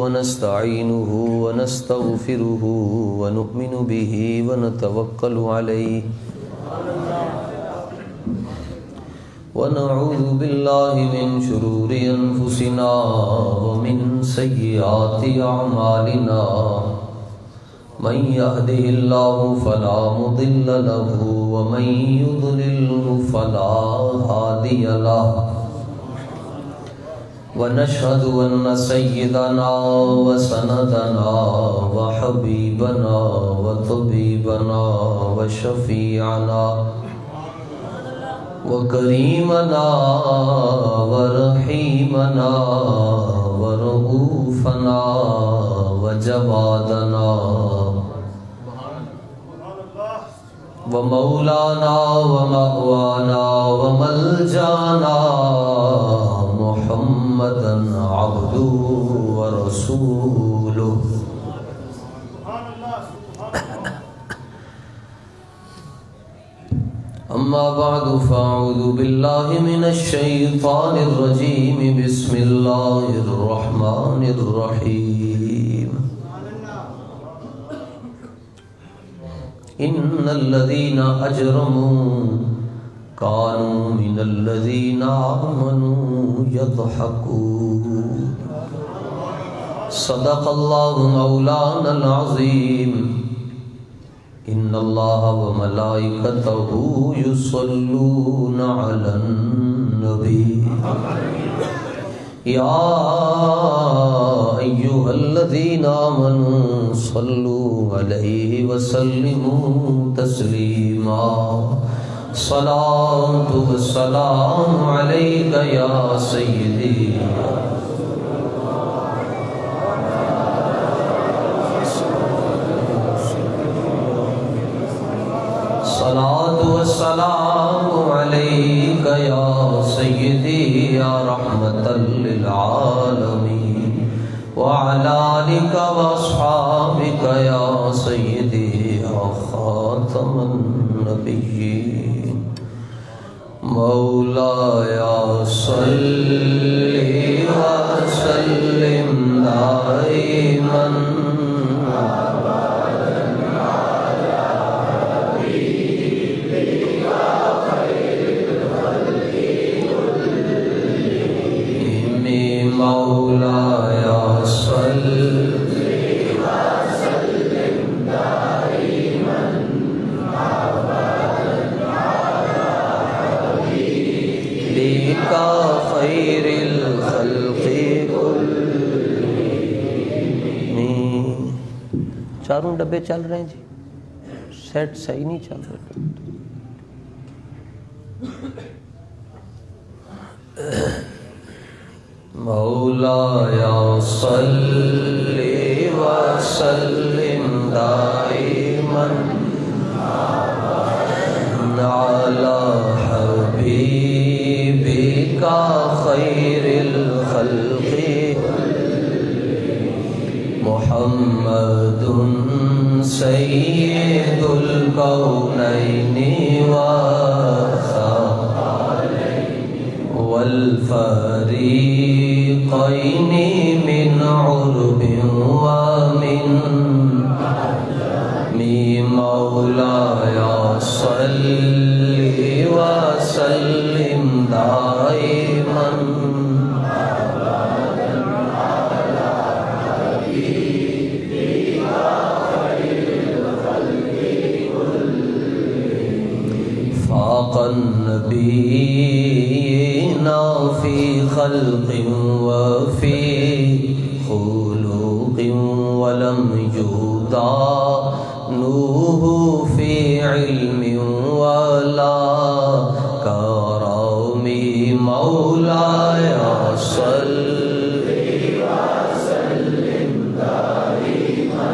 ونستعينه ونستغفره ونؤمن به ونتوكل عليه ونعوذ بالله من شرور أنفسنا ومن سيئات أعمالنا من يهده الله فلا مضل له ومن يضلله فلا هادي له ونشهد أن سيدنا وسندنا وحبيبنا وطبيبنا وشفيعنا وكريمنا ورحيمنا ورؤوفنا وجوادنا ومولانا ومأوانا وملجانا محمدا عبده ورسوله أما بعد فأعوذ بالله من الشيطان الرجيم بسم الله الرحمن الرحيم إن الذين أجرموا كانوا من الذين آمنوا يضحكون صدق الله مولانا العظيم إن الله وملائكته يصلون على النبي يا أيها الذين آمنوا صلوا عليه وسلموا تسليما صلاة والسلام عليك يا سيدي صلاة والسلام عليك يا سيدي يا رحمة للعالمين وعلى آلك وأصحابك يا سيدي يا خاتم النبيين مولاي صل وسلم دائما مولاي صل وسلم دائما ابدا على حبيبك خير الخلق كلهم. چاروں ڈبے چل رہے ہیں جی، سیٹ صحیح نہیں چل رہے. مولاي صل وسلم دائما على حبيبك خير الخلق محمد سيد الكونين والفريقين من عرب ومن مولاي صل وسلم دائما على حبيبك خير الخلق كلهم. فاق النبيين في خلق وفي خلق ولم يدانوه في علم ولا كرم مولاي صل وسلم دائما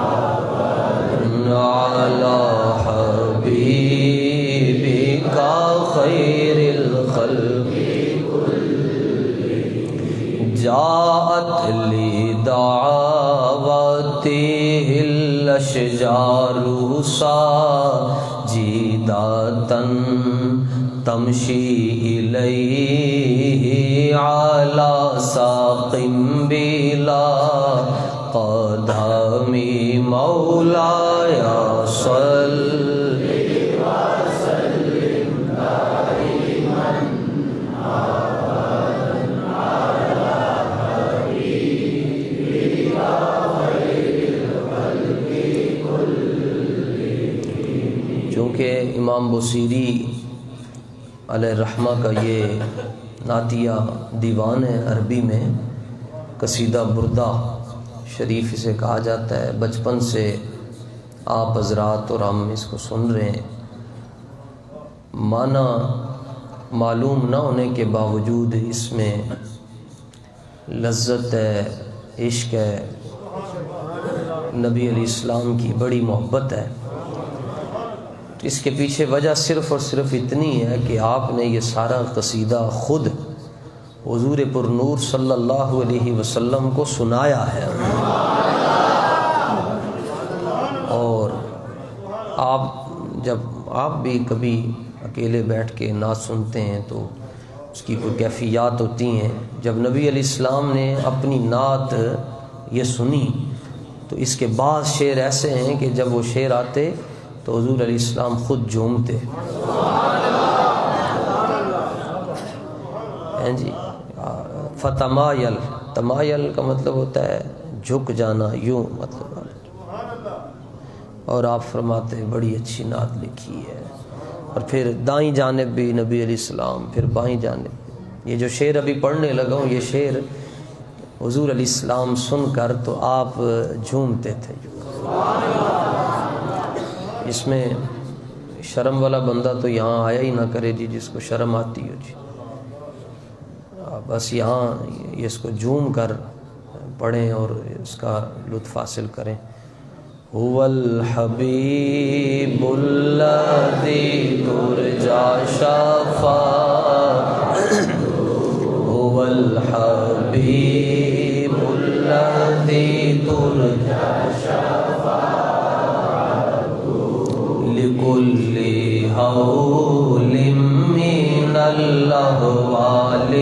ابدا على حبيبك خير الخلق جاءت لدعوته الأشجار ساجدة تمشي إليه على ساق بلا إلى قدم مولاي صل چونکہ امام بصیری علیہ الرحمہ کا یہ نعتیہ دیوان ہے، عربی میں قصیدہ بردہ شریف اسے کہا جاتا ہے۔ بچپن سے آپ حضرات اور ہم اس کو سن رہے ہیں، معنی معلوم نہ ہونے کے باوجود اس میں لذت ہے، عشق ہے، نبی علیہ السلام کی بڑی محبت ہے۔ اس کے پیچھے وجہ صرف اور صرف اتنی ہے کہ آپ نے یہ سارا قصیدہ خود حضور پر نور صلی اللہ علیہ وسلم کو سنایا ہے، اور جب آپ بھی کبھی اکیلے بیٹھ کے نعت سنتے ہیں تو اس کی کوئی کیفیات ہوتی ہیں۔ جب نبی علیہ السلام نے اپنی نعت یہ سنی تو اس کے بعض شعر ایسے ہیں کہ جب وہ شعر آتے تو حضور علیہ السلام خود جھومتے ہیں جی۔ فتمایل، تمایل کا مطلب ہوتا ہے جھک جانا، یوں مطلب، اور آپ فرماتے ہیں بڑی اچھی نعت لکھی ہے۔ اور پھر دائیں جانب بھی نبی علیہ السلام، پھر بائیں جانب۔ یہ جو شعر ابھی پڑھنے لگا ہوں، یہ شعر حضور علیہ السلام سن کر تو آپ جھومتے تھے۔ اس میں شرم والا بندہ تو یہاں آیا ہی نہ کرے جی، جس کو شرم آتی ہو جی، بس یہاں اس کو جھوم کر پڑھیں اور اس کا لطف حاصل کریں۔ هو الحبیب الذی ترجا شفاعتہ، هو الحبیب الذی ترجا لكل هول من الأهوال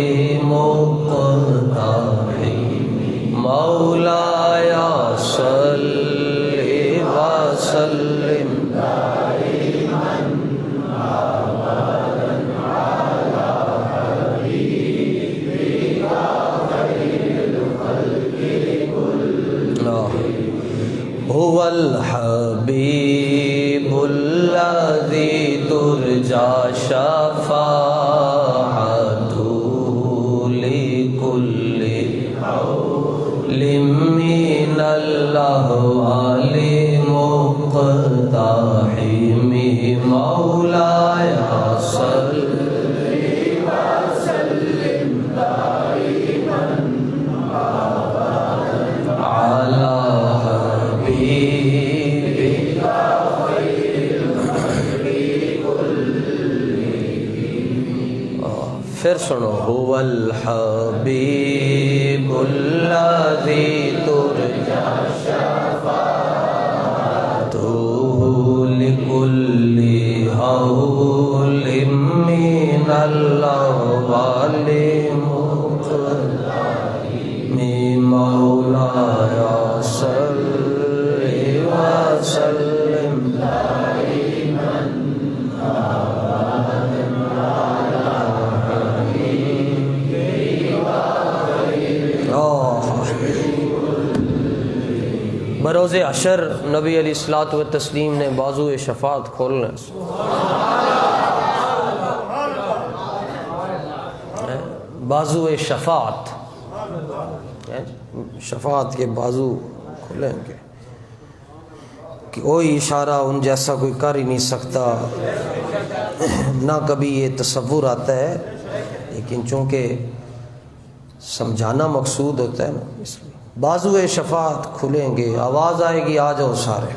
مقتحم مولاي صل وسلم دائما أبدا على حبيبك خير الخلق كلهم هو الحبيب الذي ترجى شفاعته لكل حول من الأهوال مقتحم مولاي صل وسلم دائما أبدا على حبيبك پھر سنو۔ هو الحبیب الذی ترجا شفاعتہ لکل حول من الأهوال مقتحم مولاي صل وسلم دائما بروز حشر نبی علیہ الصلوۃ والتسلیم نے بازو شفاعت کھولنا ہے۔ بازو شفاعت، شفاعت کے بازو کھولیں گے کہ کوئی اشارہ ان جیسا کوئی کر ہی نہیں سکتا، نہ کبھی یہ تصور آتا ہے، لیکن چونکہ سمجھانا مقصود ہوتا ہے نا، اس لیے بازو شفاعت کھلیں گے، آواز آئے گی آ جاؤ سارے۔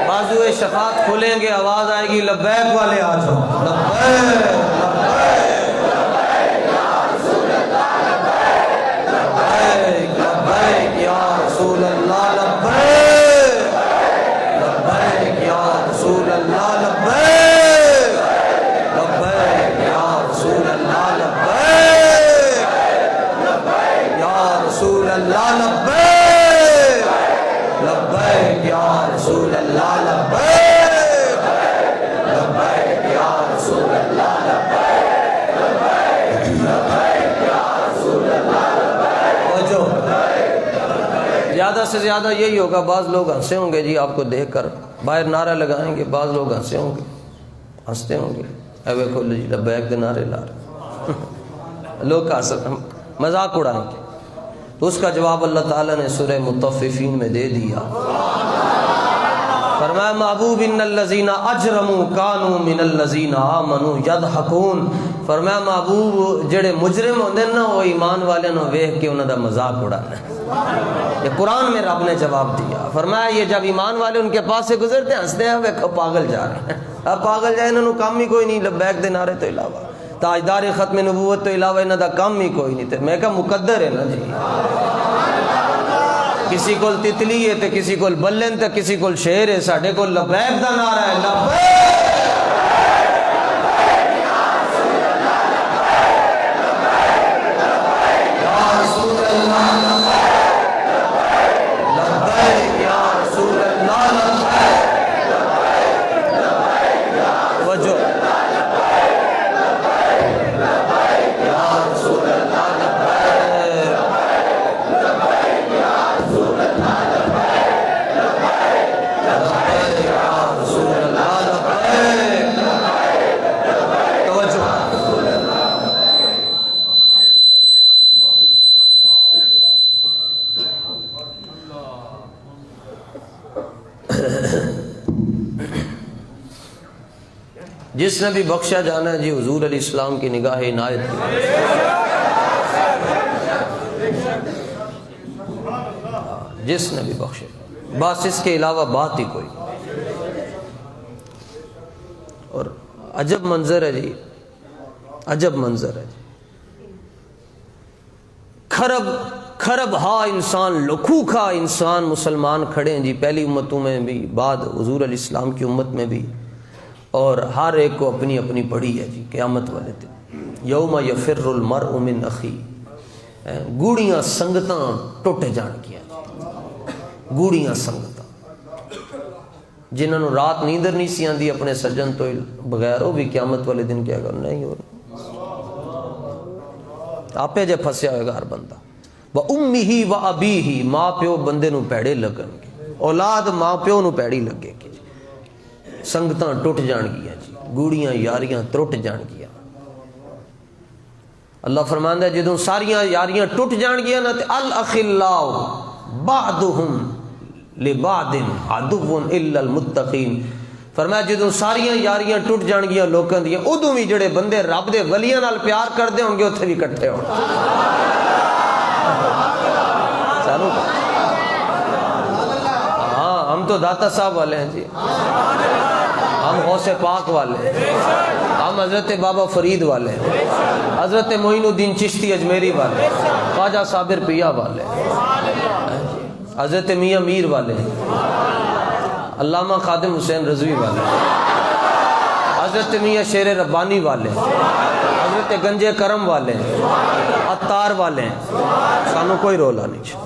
بازو دروازے شفاعت کھلیں گے، آواز آئے گی لبیک والے آ جاؤ، لبیک لبیک یا رسول اللہ، لبیک لبیک یا رسول اللہ، لبیک لبیک یا رسول اللہ، لبیک یا رسول اللہ، لبیک لبیک یا رسول اللہ، لبیک لبیک یا رسول اللہ، لبیک لبیک یا رسول اللہ۔ زیادہ سے زیادہ یہی ہوگا، بعض لوگ ہنسے ہوں گے جی آپ کو دیکھ کر، باہر نعرہ لگائیں گے، بعض لوگ ہنسے ہوں گے، ہنستے ہوں گے، اے ویکھو جی لبیک دے نعرے لا رہے لوگ مذاق اڑائیں گے۔ تو اس کا جواب اللہ تعالیٰ نے سورہ مطففین میں دے دیا، فرمایا محبوب ان الذین اجرموا کانوا من الذین آمنوا یضحکون، فرمایا محبوب جڑے مجرم ہوندے نا وہ ایمان والے نو ویکھ کے انہاں دا مذاق اڑانا ہے۔ یہ قرآن میں رب نے جواب دیا، فرمایا یہ جب ایمان والے ان کے پاس سے گزرتے ہیں ہنستے ہیں، وہ پاگل جا رہے ہیں، اب پاگل جائے انہوں نے کام ہی کوئی نہیں، لبیک دے نعرے تو علاوہ، تاجدار ختم نبوت تو علاوہ انہوں دا کام ہی کوئی نہیں تھے۔ میں کہا مقدر ہے نا جی، کسی کول تتلی ہے تے کسی کول بلن تے کسی کول شیر ہے، ساڑھے کول لبیک دا نعرہ ہے، لبیک جس نے بھی بخشا جانا ہے جی حضور علیہ السلام کی نگاہ عنایت کی، جس نے بھی بخشا، بس اس کے علاوہ بات ہی کوئی۔ اور عجب منظر ہے جی، عجب منظر ہے جی، کھرب ہا انسان، لکھو کھا انسان مسلمان کھڑے ہیں جی، پہلی امتوں میں بھی، بعد حضور علیہ السلام کی امت میں بھی، اور ہر ایک کو اپنی اپنی پڑی ہے جی قیامت والے دن۔ یوم یفر المرء من اخی، گوڑیاں سنگتاں ٹوٹ جان گیا، گوڑیاں سنگتاں، جنہوں نے رات نیندر نہیں سی آندی اپنے سجن تو بغیر، وہ بھی قیامت والے دن کیا کرنا نہیں ہو رہا، آپے جے پھنسیا ہوئے گا ہر بندہ۔ وَأُمِّهِ وَأَبِيهِ، ماں پیو بندے نو پیڑے لگن گے، اولاد ماں پیو نو پیڑی لگے گی، سنگتاں ٹوٹ جان گیا جی، گوڑیاں یاریاں ٹوٹ جان گیا۔ اللہ فرماندا ہے جدوں ساریاں یاریاں ٹوٹ جان گیا نا تے الاخلاء بعضهم لبعض عدو الا المتقین، فرمایا جدوں ساریاں یاریاں ٹوٹ جان گیا لوکاں دیاں، ادوں بھی جڑے بندے رب دے ولیاں نال پیار کردے ہون گے اوتھے بھی اکٹھے ہون۔ ہاں ہم تو داتا صاحب والے ہیں جی، ہم غوث پاک والے ہیں، ہم حضرت بابا فرید والے ہیں، حضرت معین الدین چشتی اجمیری والے ہیں، خواجہ صابر پیا والے ہیں، حضرت میاں میر والے ہیں، علامہ خادم حسین رضوی والے ہیں، حضرت میاں شیر ربانی والے ہیں، حضرت گنجے کرم والے ہیں، عطار والے ہیں، سانو کوئی رولا نہیں چھو۔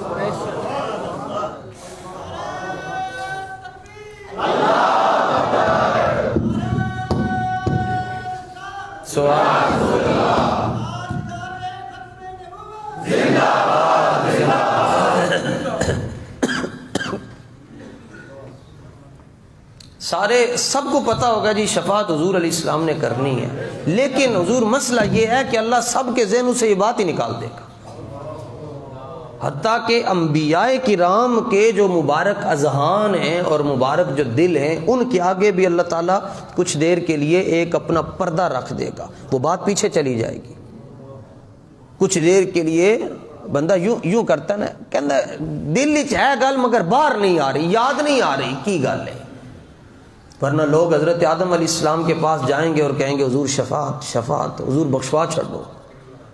سبحان اللہ، زندہ باد، زندہ باد۔ سارے سب کو پتہ ہوگا جی شفاعت حضور علیہ السلام نے کرنی ہے، لیکن حضور مسئلہ یہ ہے کہ اللہ سب کے ذہنوں سے یہ بات ہی نکال دے گا، حتیٰ کہ انبیاء کرام کے جو مبارک اذہان ہیں اور مبارک جو دل ہیں ان کے آگے بھی اللہ تعالیٰ کچھ دیر کے لیے ایک اپنا پردہ رکھ دے گا، وہ بات پیچھے چلی جائے گی۔ کچھ دیر کے لیے بندہ یوں کرتا نا، کہندا دل وچ ہے گل مگر باہر نہیں آ رہی، یاد نہیں آ رہی کی گل ہے، ورنہ لوگ حضرت آدم علیہ السلام کے پاس جائیں گے اور کہیں گے حضور شفاعت شفاعت، حضور بخشوا چھوڑ دو،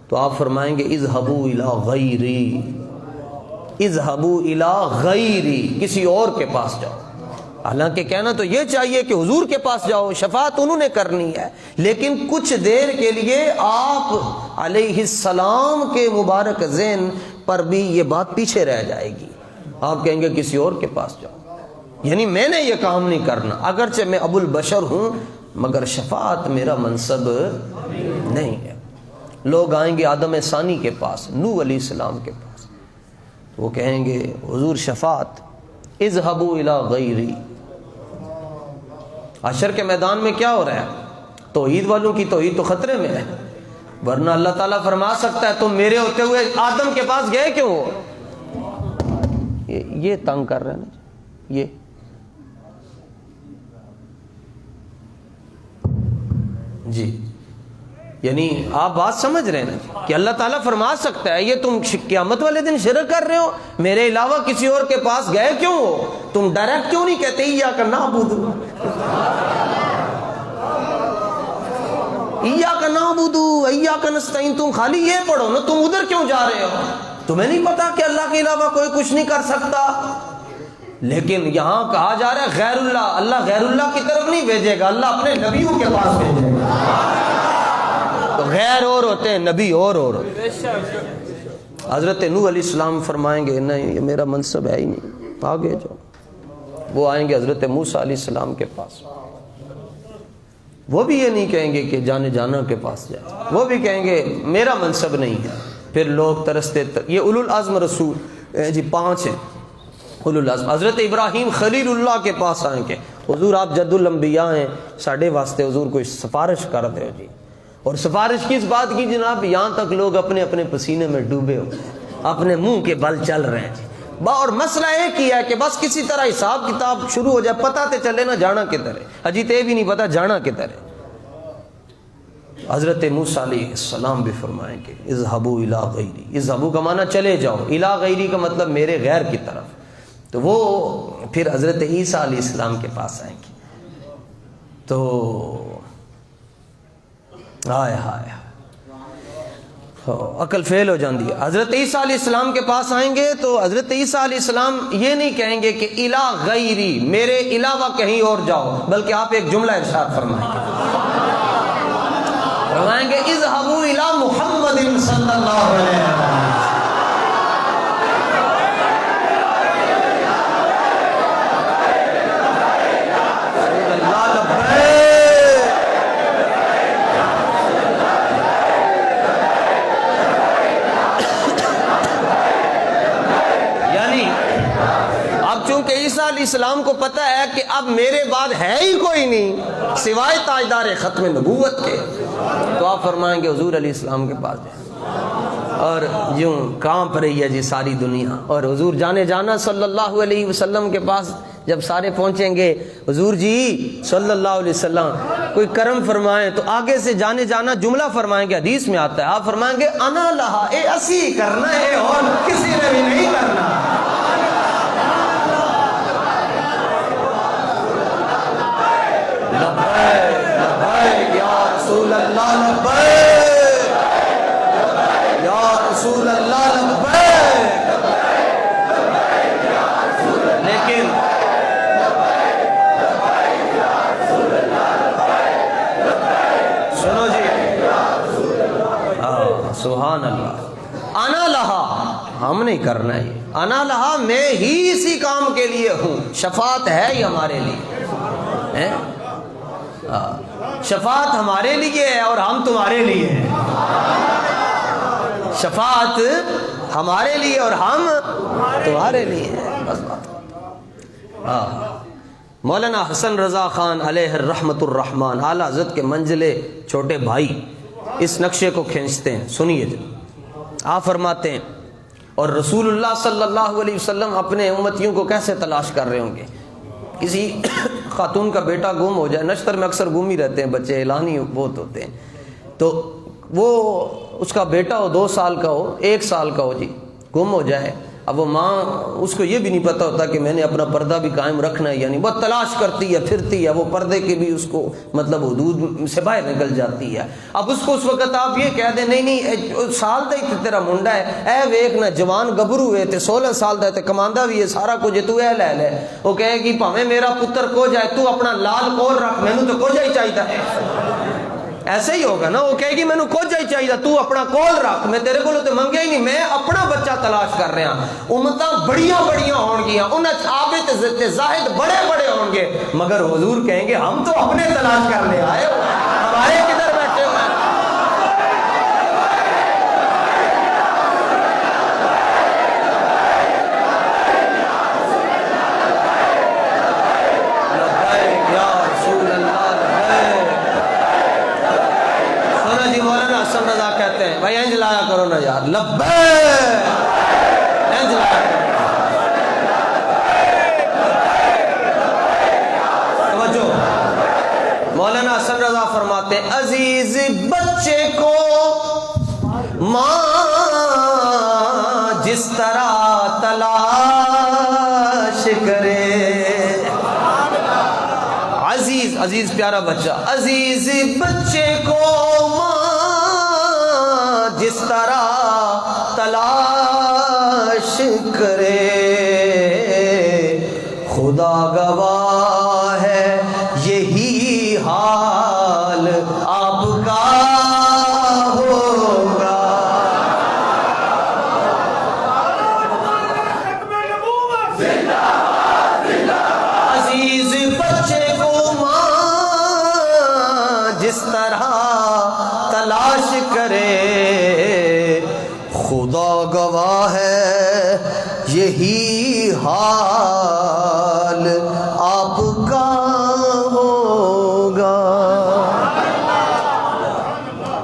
تو آپ فرمائیں گے اذهبوا الی غیری، اذهبوا الی غیری، کسی اور کے پاس جاؤ۔ حالانکہ کہنا تو یہ چاہیے کہ حضور کے پاس جاؤ، شفاعت انہوں نے کرنی ہے، لیکن کچھ دیر کے لیے آپ علیہ السلام کے مبارک ذہن پر بھی یہ بات پیچھے رہ جائے گی، آپ کہیں گے کسی اور کے پاس جاؤ، یعنی میں نے یہ کام نہیں کرنا، اگرچہ میں ابو البشر ہوں مگر شفاعت میرا منصب نہیں ہے۔ لوگ آئیں گے آدم ثانی کے پاس، نوح علیہ السلام کے پاس، وہ کہیں گے حضور شفاعت، اذهبوا الی غیری۔ حشر کے میدان میں کیا ہو رہا ہے؟ توحید والوں کی توحید تو خطرے میں ہے، ورنہ اللہ تعالیٰ فرما سکتا ہے تم میرے ہوتے ہوئے آدم کے پاس گئے کیوں ہو؟ یہ تنگ کر رہے ہیں نا یہ۔ جی یعنی آپ بات سمجھ رہے ہیں نا کہ اللہ تعالیٰ فرما سکتا ہے یہ تم قیامت والے دن شرک کر رہے ہو، میرے علاوہ کسی اور کے پاس گئے کیوں ہو؟ تم ڈائریکٹ کیوں نہیں کہتے ایاک نعبد، ایاک نعبد ایاک نستعین، تم خالی یہ پڑھو نا، تم ادھر کیوں جا رہے ہو؟ تمہیں نہیں پتا کہ اللہ کے علاوہ کوئی کچھ نہیں کر سکتا؟ لیکن یہاں کہا جا رہا ہے غیر اللہ، اللہ غیر اللہ کی طرف نہیں بھیجے گا، اللہ اپنے نبیوں کے پاس بھیجے گا۔ تو غیر اور ہوتے ہیں، نبی اور ہوتے ہیں۔ حضرت نوح علیہ السلام فرمائیں گے نہیں یہ میرا منصب ہے ہی نہیں، آگے جاؤ۔ وہ آئیں گے حضرت موسیٰ علیہ السلام کے پاس، وہ بھی یہ نہیں کہیں گے کہ جانے جانا کے پاس جائے، وہ بھی کہیں گے میرا منصب نہیں ہے۔ پھر لوگ ترستے یہ اولو العزم رسول جی 5 ہیں اولو العزم۔ حضرت ابراہیم خلیل اللہ کے پاس آئیں گے، حضور آپ جد الانبیاء ہیں، ساڑھے واسطے حضور کوئی سفارش کر دے جی۔ اور سفارش کس بات کی جناب؟ یہاں تک لوگ اپنے اپنے پسینے میں ڈوبے ہو، اپنے منہ کے بل چل رہے ہیں جی، اور مسئلہ ایک ہی ہے کہ بس کسی طرح حساب کتاب شروع ہو جائے، پتہ تے چلے نا جانا کدھر ہے، اجی تے بھی نہیں پتا جانا کدھر ہے۔ حضرت موسیٰ علیہ السلام بھی فرمائیں گے اذهبوا الی غیری، اذهبوا کا معنی چلے جاؤ، الی غیری کا مطلب میرے غیر کی طرف۔ تو وہ پھر حضرت عیسیٰ علیہ السلام کے پاس آئیں گے، تو ہائے ہائے عقل فیل ہو جاندی ہے۔ حضرت عیسیٰ علیہ السلام کے پاس آئیں گے تو حضرت عیسیٰ علیہ السلام یہ نہیں کہیں گے کہ الی غیری، میرے علاوہ کہیں اور جاؤ، بلکہ آپ ایک جملہ ارشاد فرمائیں گے، فرمائیں گے اذهبوا الی محمد صلی اللہ علیہ وسلم۔ عیسیٰ علیہ السلام کو پتہ ہے کہ اب میرے بعد ہے ہی کوئی نہیں سوائے تاجدار ختم نبوت کے، تو آپ فرمائیں گے حضور علیہ السلام کے پاس جائیں، اور یوں کانپ رہی ہے جی ساری دنیا، اور حضور جانے جانا صلی اللہ علیہ وسلم کے پاس جب سارے پہنچیں گے، حضور جی صلی اللہ علیہ وسلم کوئی کرم فرمائیں، تو آگے سے جانے جانا جملہ فرمائیں گے، حدیث میں آتا ہے، آپ فرمائیں گے انا لہا، اے اسی کرنا ہے اور کسی نے بھی نہیں کرنا۔ لبیک یا رسول اللہ لبیک، یا رسول اللہ لبیک، لیکن سنو جی، سبحان اللہ، انا لہا ہم نہیں کرنا ہے، انا لہا میں ہی اسی کام کے لیے ہوں، شفاعت ہے ہی ہمارے لیے، شفاعت ہمارے لیے ہے اور ہم تمہارے لیے ہیں، شفاعت ہمارے لیے اور ہم تمہارے لیے ہیں، بس بات۔ مولانا حسن رضا خان علیہ الرحمت الرحمن اعلیٰ حضرت کے منزلے چھوٹے بھائی اس نقشے کو کھینچتے ہیں، سنیے جو آپ فرماتے ہیں، اور رسول اللہ صلی اللہ علیہ وسلم اپنے امتیوں کو کیسے تلاش کر رہے ہوں گے؟ کسی خاتون کا بیٹا گم ہو جائے، نشتر میں اکثر گم ہی رہتے ہیں بچے، اعلانی بہت ہوتے ہیں، تو وہ اس کا بیٹا ہو 2 سال کا ہو 1 سال کا ہو جی، گم ہو جائے، اب وہ ماں اس کو یہ بھی نہیں پتہ ہوتا کہ میں نے اپنا پردہ بھی قائم رکھنا ہے، یعنی بہت تلاش کرتی ہے، پھرتی ہے، وہ پردے کے بھی اس کو مطلب حدود سے باہر نکل جاتی ہے۔ اب اس کو اس وقت آپ یہ کہہ دیں نہیں سال دا ہی تیرا منڈا ہے، اے ویکھنا جوان گبرو ہوئے تے 16 سال دا تے کماندا بھی ہے سارا کچھ، تو اے لے لے، وہ کہے گی بھاویں میرا پتر کو جائے تو اپنا لال کول رکھ، مینوں تو کو جائی چاہیے ہے۔ ایسے ہی ہوگا نا، وہ کہے گی مینوں کچھ ہی چاہیے، تو اپنا کول رکھ، میں تیرے کو تو منگیا ہی نہیں، میں اپنا بچہ تلاش کر رہا ہوں۔ امتاں بڑیاں بڑیاں ہون گیاں، انہاں عابد تے زاہد بڑے بڑے ہون گے، مگر حضور کہیں گے ہم تو اپنے تلاش کر لے آئے ہو، ہمارے کدھر بیٹھے ہوئے ہیں۔ کہتے ہیں بھائی انج لایا کرو نا یار، لبیک انج لایا کرو۔ توجہ، مولانا حسن رضا فرماتے ہیں عزیز بچے کو ماں جس طرح تلاش کرے، عزیز پیارا بچہ، عزیز بچے کو جس طرح تلاش کرے، خدا گواہ ہے یہی حال آپ کا ہوگا۔ عزیز بچے کو ماں جس طرح تلاش کرے، خدا گواہ ہے یہی حال آپ کا ہوگا۔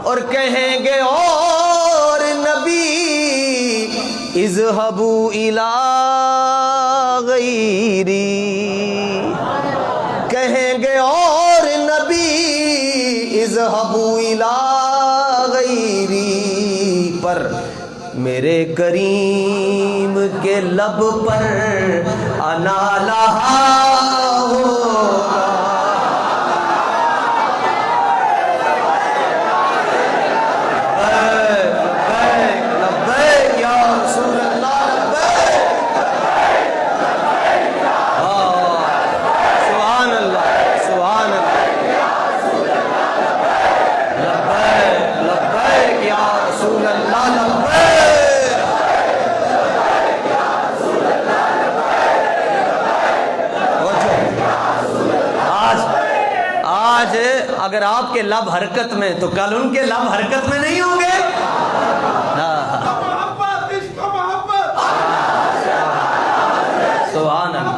اور کہیں گے اور نبی اذهبوا الی غیری، کہیں گے اور نبی اذهبوا الی غیری، پر میرے کریم کے لب پر انا لہا ہوگا۔ لبیک یا رسول اللہ، سبحان اللہ سبحان اللہ، لبیک یا رسول اللہ، لبیک۔ آج اگر آپ کے لب حرکت میں تو کل ان کے لب حرکت میں نہیں ہوں گے۔ سبحان اللہ،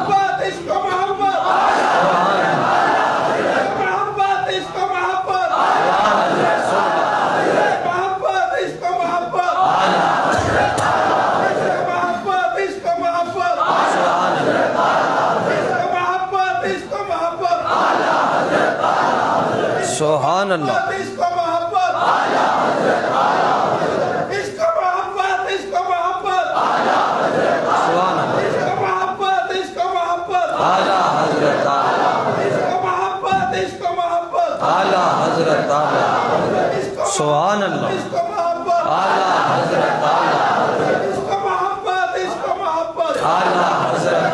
سبحان اللہ، سبحان اللہ، اعلیٰ حضرت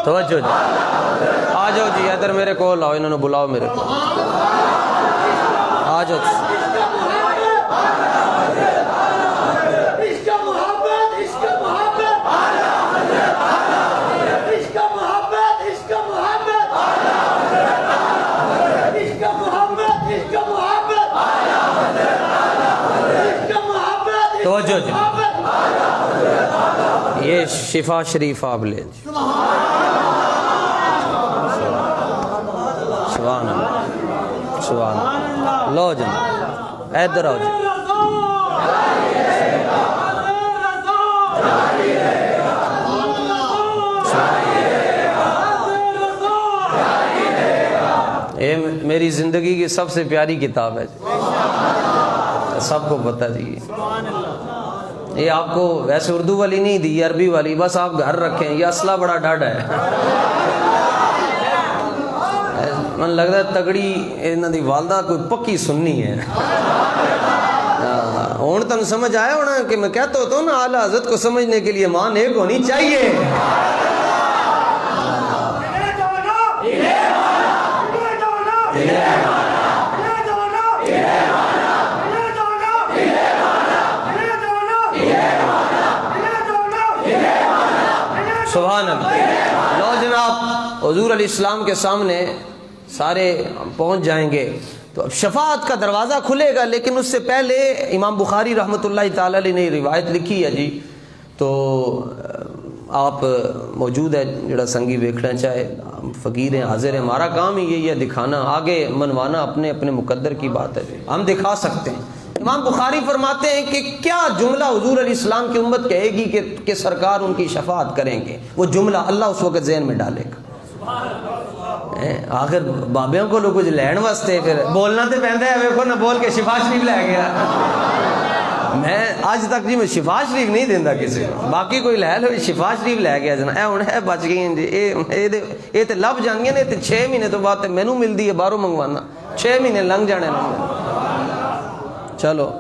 توجہ جی، آ جاؤ جی ادھر میرے کو لاؤ، انہوں نے بلاؤ میرے کو، آ جاؤ۔ توجہ جی، یہ شفا شریف آپ لے جی، سبحان اللہ سبحان اللہ، لو جی ادھر آؤ جی۔ میری زندگی کی سب سے پیاری کتاب ہے جی، سب کو پتہ جی. یہ آپ کو ویسے اردو والی نہیں دی، عربی والی، بس آپ گھر رکھیں. یہ اصلہ بڑا ڈاڈا ہے، من لگتا ہے تگڑی انہاں دی والدہ کوئی پکی سننی ہے. ہوں تم سمجھ آیا ہونا کہ میں کہتا ہوتا ہوں نا، اعلیٰ حضرت کو سمجھنے کے لیے ماں ایک ہونی چاہیے. سبحان اللہ. لو جناب، حضور علیہ السلام کے سامنے سارے پہنچ جائیں گے تو اب شفاعت کا دروازہ کھلے گا، لیکن اس سے پہلے امام بخاری رحمۃ اللہ تعالی علیہ نے روایت لکھی ہے جی. تو آپ موجود ہے جڑا سنگی ویکھنا چاہے، فقیر ہیں، حاضر ہیں. ہمارا کام ہی یہی ہے دکھانا، آگے منوانا اپنے اپنے مقدر کی بات ہے جی، ہم دکھا سکتے ہیں. امام بخاری فرماتے ہیں کہ کیا جملہ حضور علیہ السلام کی امت کہے گی کہ سرکار ان کی شفاعت کریں گے، وہ جملہ اللہ اس وقت ذہن میں ڈالے گا. آخر بابیاں کو لوگ کچھ لین واسطے پھر بولنا تو پہنتا ہے، ویکھو نہ بول کے شفا شریف لے گیا. میں آج تک جی میں شفا شریف نہیں دینا کسی کو، باقی کوئی لے لو، شفا شریف لے گیا جنا. اے ہن ہے بچ گئی ہیں جی، اے تے لب جانگیاں نے. تے 6 مہینے تو بعد مینوں ملدی ہے باہروں منگوانا، 6 مہینے لنگ جانے نے. چلو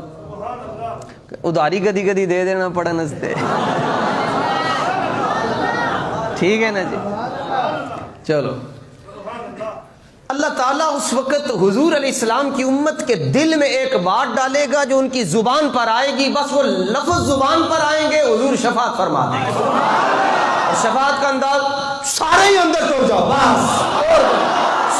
ادھاری کدی کدی دے دینا پڑھن واسطے، ٹھیک ہے نا جی. چلو اللہ تعالیٰ اس وقت حضور علیہ السلام کی امت کے دل میں ایک بات ڈالے گا جو ان کی زبان پر آئے گی، بس وہ لفظ زبان پر آئیں گے، حضور شفاعت فرما دیں گے. اور شفاعت کا انداز سارے ہی اندر ٹوٹ جاؤ، بس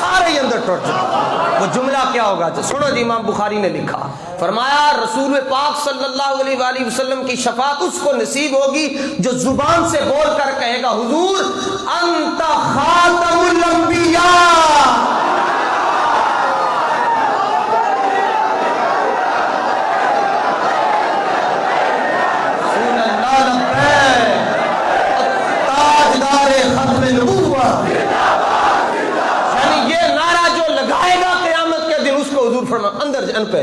سارے ہی اندر ٹوٹ جاؤ. وہ جملہ کیا ہوگا سنو جی. امام بخاری نے لکھا، فرمایا رسول پاک صلی اللہ علیہ وآلہ وسلم کی شفاعت اس کو نصیب ہوگی جو زبان سے بول کر کہے گا، حضور انت خاتم الانبیاء. اندر جن پہ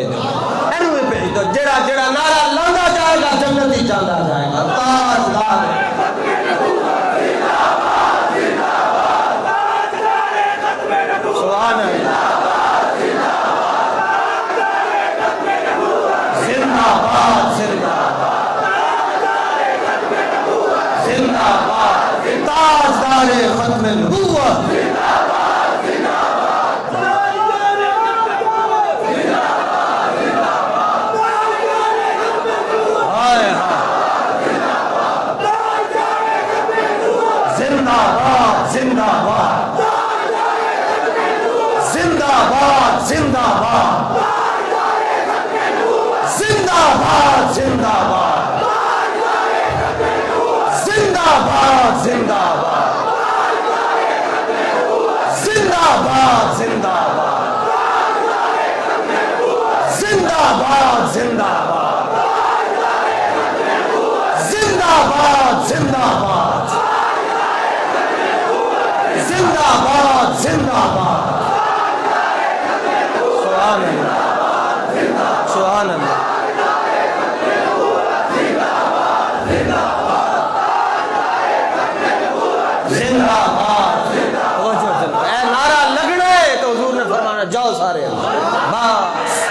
دو جڑا جڑا نعرہ لاندا جائے گا جنت ہی جاندا جائے گا. تاجدار سبحان اللہ، زندہ باد زندہ باد تاجدار ختم نبوت. زندہ باد زندہ باد زندہ باد زندہ باد زندہ باد زندہ باد زندہ باد زندہ باد زندہ باد زندہ باد زندہ باد زندہ باد زندہ باد زندہ باد زندہ باد. سبحان اللہ سبحان اللہ. زندہ باد. اے نعرہ لگنا ہے تو حضور نے فرمانا جاؤ سارے بس.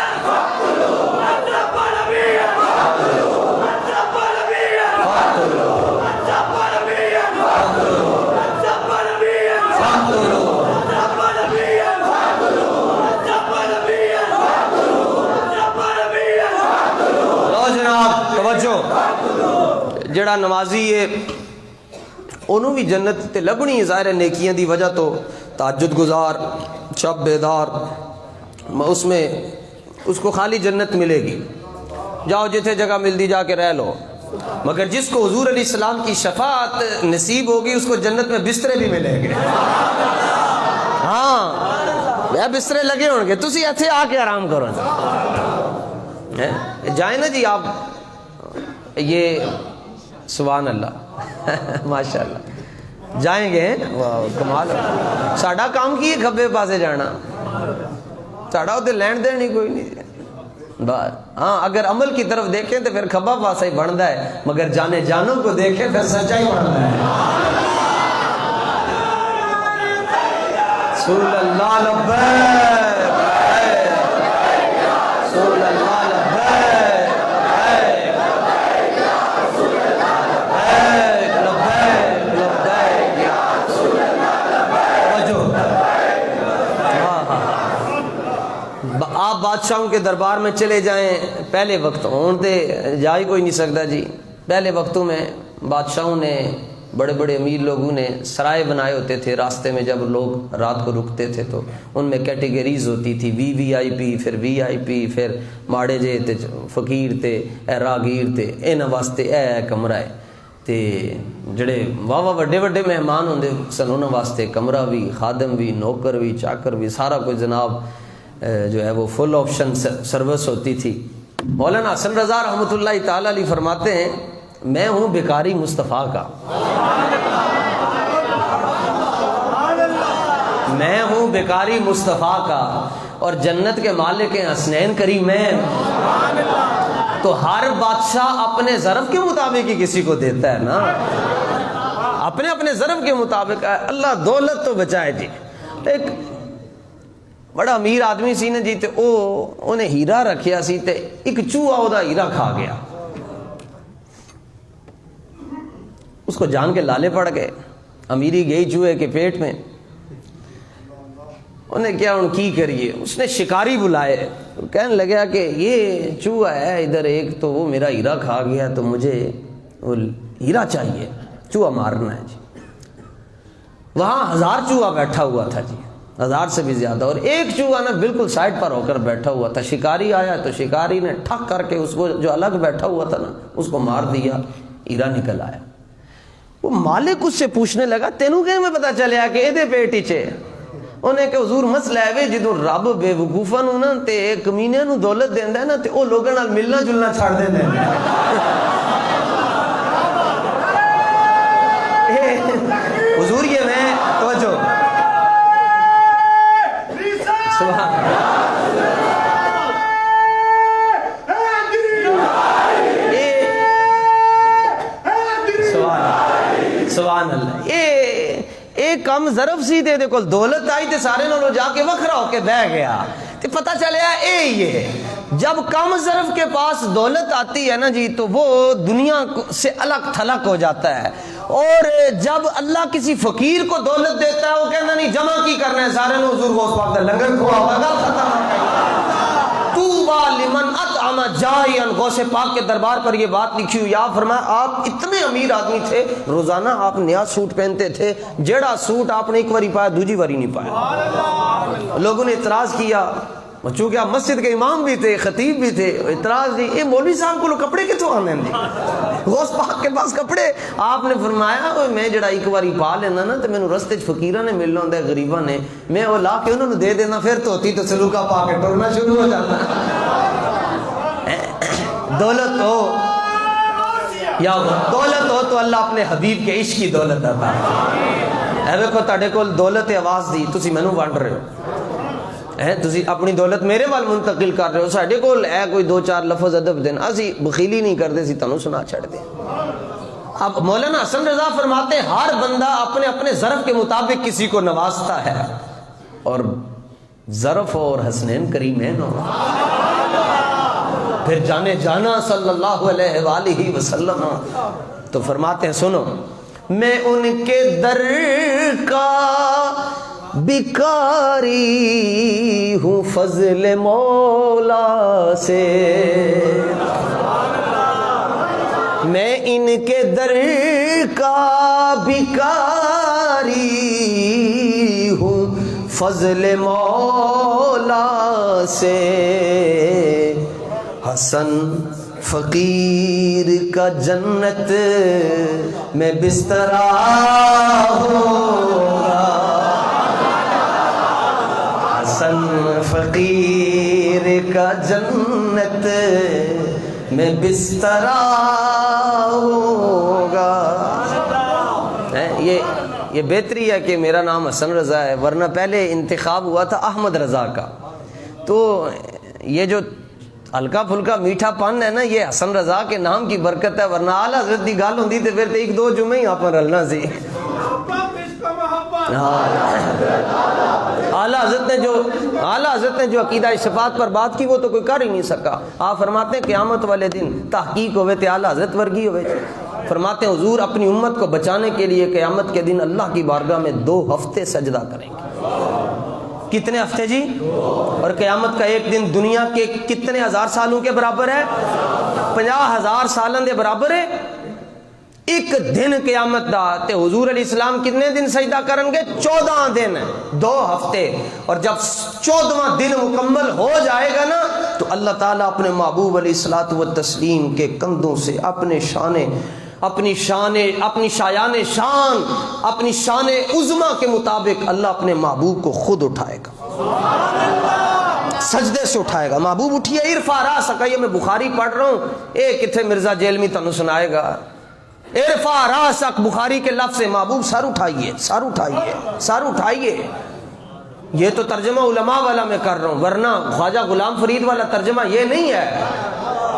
جڑا نمازی ہے انہوں بھی جنت تے لبنی ہے، ظاہر ہے نیکیاں دی وجہ تو تہجد گزار، شب بیدار، اس کو خالی جنت ملے گی. جاؤ جتھے جگہ ملتی جا کے رہ لو. مگر جس کو حضور علیہ السلام کی شفاعت نصیب ہوگی اس کو جنت میں بسترے بھی ملیں گے. ہاں بسترے لگے ہوں گے، تسی ایتھے آ کے آرام کرو. جائیں نا جی آپ، یہ سبحان اللہ ماشاء اللہ جائیں گے. واہ کمال. ساڈا کام کی ہے کھبے پاسے جانا. ساڑا تے لین دین ہی کوئی نہیں. ہاں اگر عمل کی طرف دیکھیں تو پھر کھبا پاسا ہی بنتا ہے، مگر جانے جانوں کو دیکھیں پھر سچائی بنتا ہے. رسول اللہ لبیک، رسول اللہ لبیک، لبیک لبیک یا رسول اللہ. آپ بادشاہوں کے دربار میں چلے جائیں، پہلے وقت ہونتے جا ہی کوئی نہیں سکتا جی. پہلے وقتوں میں بادشاہوں نے، بڑے بڑے امیر لوگوں نے سرائے بنائے ہوتے تھے. راستے میں جب لوگ رات کو رکتے تھے تو ان میں کیٹیگریز ہوتی تھی، وی آئی پی، پھر وی آئی پی، پھر ماڑے جے تے فقیر تے اے راگیر تے انہاں واسطے اے کمرہ ہے. تے جڑے واہ وڈے وڈے مہمان ہوندے سن انہاں واسطے کمرہ بھی، خادم بھی، نوکر بھی، چاکر بھی، سارا کچھ جناب جو ہے وہ فل آپشن سروس ہوتی تھی. مولانا حسن رضا رحمۃ اللہ تعالی علیہ فرماتے ہیں میں ہوں بیکاری مصطفیٰ کا، میں ہوں بیکاری مصطفیٰ کا، اور جنت کے مالک ہیں حسنین کریمین. تو ہر بادشاہ اپنے ظرف کے مطابق ہی کسی کو دیتا ہے نا، اپنے اپنے ظرف کے مطابق. اللہ دولت تو بچائے جی. ایک بڑا امیر آدمی سی نا جی، تے انہیں ہیرا رکھیا سی تے ایک چوہا او دا ہیرا کھا گیا. اس کو جان کے لالے پڑ گئے، امیری گئی چوہے کے پیٹ میں. انہیں کیا ان کی کریے، اس نے شکاری بلائے. کہنے لگا کہ یہ چوہا ہے ادھر ایک، تو وہ میرا ہیرا کھا گیا تو مجھے وہ ہیرا چاہیے، چوہا مارنا ہے جی. وہاں 1000 چوہا بیٹھا ہوا تھا جی، 1000 سے بھی زیادہ، اور ایک چوہا نا بالکل سائڈ پر ہو کر بیٹھا ہوا تھا. شکاری آیا تو شکاری نے ٹھک کر کے اس کو جو الگ بیٹھا ہوا تھا نا اس کو مار دیا، ہیرا نکل آیا. وہ مالک اس سے پوچھنے لگا تینوں کہ میں پتا چلیا کہ یہ پیٹ چ. انہیں کہ حضور مسئلہ ہے جدوں رب بے وقوفاں نو نا تے کمینے نو دولت دیندا ہے نا تے او لوگاں نال ملنا جلنا چھڑ دیندے ہیں. حضور یہ میں توجہ سبحان اللہ. ایک کم ظرف سی تے کول دولت آئی تے سارے نالوں جا کے وکھرا ہو کے بہ گیا تے پتہ چلیا اے ہی ہے. جب کم ظرف کے پاس دولت آتی ہے نا جی تو وہ دنیا سے الگ تھلگ ہو جاتا ہے. اور جب اللہ کسی فقیر کو دولت دیتا ہے وہ کہنا نہیں جمع کی کرنا ہے، سارے نو حضور غوث پاک دا لنگر کھوا ہوگا طوبی لمن اطعم جائعا. غوث پاک کے دربار پر یہ بات لکھی ہوئی. آپ فرمایا آپ اتنے امیر آدمی تھے، روزانہ آپ نیا سوٹ پہنتے تھے، جیڑا سوٹ آپ نے ایک واری پایا دوسری واری نہیں پایا. لوگوں نے اعتراض کیا، چونکہ آپ مسجد کے امام بھی تھے، خطیب بھی تھے. اعتراض دی یہ مولوی صاحب کو کپڑے کتوں آنے دی، غوث پاک کے پاس کپڑے. آپ نے فرمایا میں جڑا ایک باری پا لینا نا تو مینوں رستے چ فقیراں نے ملنا ہوندا ہے، غریباں نے، میں وہ لا کے انہوں نے دے دینا، پھر دھوتی تو سلوکا پا کے ٹرنا شروع ہو جاتا. دولت ہو یا دولت ہو تو اللہ اپنے حبیب کے عشق کی دولت عطا کرے. اے ویکھو تہاڈے کول دولت آواز دی، تسی مینوں ونڈ رہے ہو، تسی اپنی دولت میرے وال منتقل کر رہے ہو. ساڈے کول اے کوئی 2-4 لفظ ادب دین، اسی بخیلی نہیں کرتے، سی تانوں سنا چھڑ دیں. اب مولانا حسن رضا فرماتے ہیں ہر بندہ اپنے اپنے ظرف کے مطابق کسی کو نوازتا ہے، اور ظرف اور حسنین کریمین ہو. پھر جانے جانا صلی اللہ علیہ وآلہ وسلم. تو فرماتے ہیں سنو، میں ان کے در کا بیکاری ہوں فضل مولا سے، میں ان کے در کا بیکاری ہوں فضل مولا سے. حسن فقیر کا جنت میں بسترا ہوگا، حسن فقیر کا جنت میں بسترا ہوگا. یہ بہتری ہے کہ میرا نام حسن رضا ہے، ورنہ پہلے انتخاب ہوا تھا احمد رضا کا. تو یہ جو ہلکا پھلکا میٹھا پن ہے نا، یہ حسن رضا کے نام کی برکت ہے، ورنہ اعلیٰ حضرت دی گل ہوندی تے پھر تے ایک دو جمعے ہی آپ رلنا سی۔ اعلیٰ حضرت نے جو عقیدہ صفات پر بات کی وہ تو کوئی کر ہی نہیں سکا۔ آپ فرماتے ہیں قیامت والے دن تحقیق ہوئے تے اعلیٰ حضرت ورگی ہوئے۔ فرماتے ہیں حضور اپنی امت کو بچانے کے لیے قیامت کے دن اللہ کی بارگاہ میں 2 ہفتے سجدہ کریں گے۔ کتنے ہفتے جی؟ اور قیامت کا ایک دن دنیا کے کتنے ہزار سالوں کے برابر ہے؟ 50,000 سالوں کے برابر ہے ایک دن قیامت دا۔ تے حضور علیہ السلام کتنے دن سجدہ کریں گے؟ 14 دن، 2 ہفتے۔ اور جب 14واں دن مکمل ہو جائے گا نا تو اللہ تعالیٰ اپنے محبوب علیہ الصلوۃ والتسلیم کے کندھوں سے اپنی شان عظما کے مطابق اللہ اپنے محبوب کو خود اٹھائے گا، سجدے سے اٹھائے گا۔ محبوب اٹھیے، ارفع راسک، یہ میں بخاری پڑھ رہا ہوں، اے کتنے مرزا جیلمی تنو سنائے گا۔ ارفع راسک بخاری کے لفظ ہے، محبوب سر اٹھائیے، سر اٹھائیے، سر اٹھائیے۔ یہ تو ترجمہ علماء والا میں کر رہا ہوں، ورنہ خواجہ غلام فرید والا ترجمہ یہ نہیں ہے،